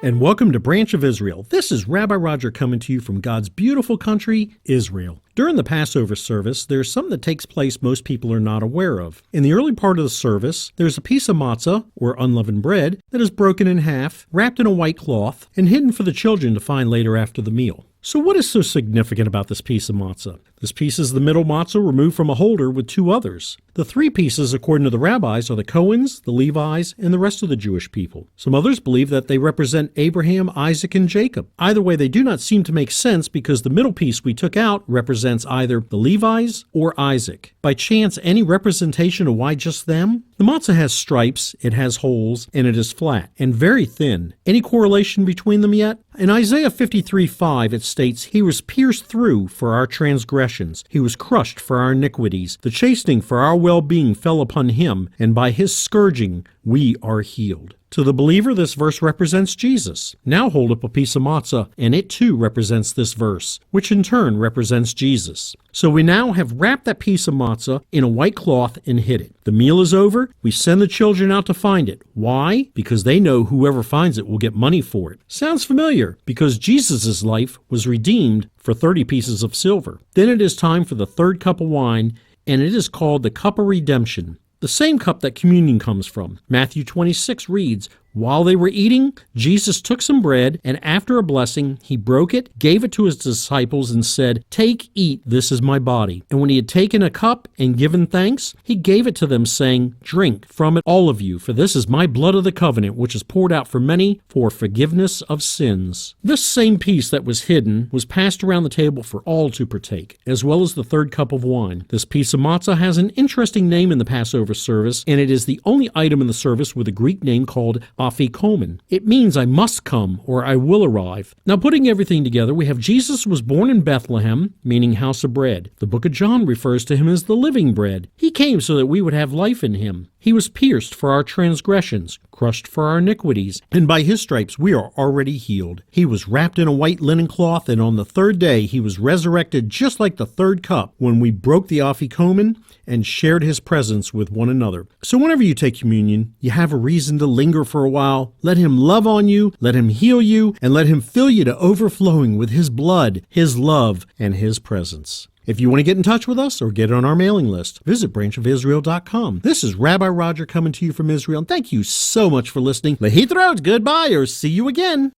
and welcome to Branch of Israel. This is Rabbi Roger coming to you from God's beautiful country, Israel. During the Passover service, there's something that takes place most people are not aware of. In the early part of the service, there's a piece of matzah, or unleavened bread, that is broken in half, wrapped in a white cloth, and hidden for the children to find later after the meal. So what is so significant about this piece of matzah? This piece is the middle matzah removed from a holder with two others. The three pieces, according to the rabbis, are the Cohens, the Levites, and the rest of the Jewish people. Some others believe that they represent Abraham, Isaac, and Jacob. Either way, they do not seem to make sense because the middle piece we took out represents either the Levites or Isaac. By chance, any representation of why just them? The matzah has stripes, it has holes, and it is flat, and very thin. Any correlation between them yet? In Isaiah 53:5, it states, "He was pierced through for our transgressions. He was crushed for our iniquities. The chastening for our well-being fell upon him, and by his scourging we are healed." To the believer, this verse represents Jesus. Now hold up a piece of matzah, and it too represents this verse, which in turn represents Jesus. So we now have wrapped that piece of matzah in a white cloth and hid it. The meal is over. We send the children out to find it. Why? Because they know whoever finds it will get money for it. Sounds familiar, because Jesus' life was redeemed for 30 pieces of silver. Then it is time for the third cup of wine, and it is called the cup of redemption. The same cup that communion comes from. Matthew 26 reads, "While they were eating, Jesus took some bread, and after a blessing, he broke it, gave it to his disciples, and said, 'Take, eat, this is my body.' And when he had taken a cup and given thanks, he gave it to them, saying, 'Drink from it, all of you, for this is my blood of the covenant, which is poured out for many for forgiveness of sins.'" This same piece that was hidden was passed around the table for all to partake, as well as the third cup of wine. This piece of matzah has an interesting name in the Passover service, and it is the only item in the service with a Greek name called Afikomen. It means I must come, or I will arrive. Now, putting everything together, we have Jesus was born in Bethlehem, meaning house of bread. The book of John refers to him as the living bread. He came so that we would have life in him. He was pierced for our transgressions, crushed for our iniquities, and by his stripes we are already healed. He was wrapped in a white linen cloth, and on the third day he was resurrected just like the third cup when we broke the Afikomen and shared his presence with one another. So whenever you take communion, you have a reason to linger for a while. Let him love on you, let him heal you, and let him fill you to overflowing with his blood, his love, and his presence. If you want to get in touch with us or get on our mailing list, visit branchofisrael.com. This is Rabbi Roger coming to you from Israel, and thank you so much for listening. Lehitraot, goodbye, or see you again.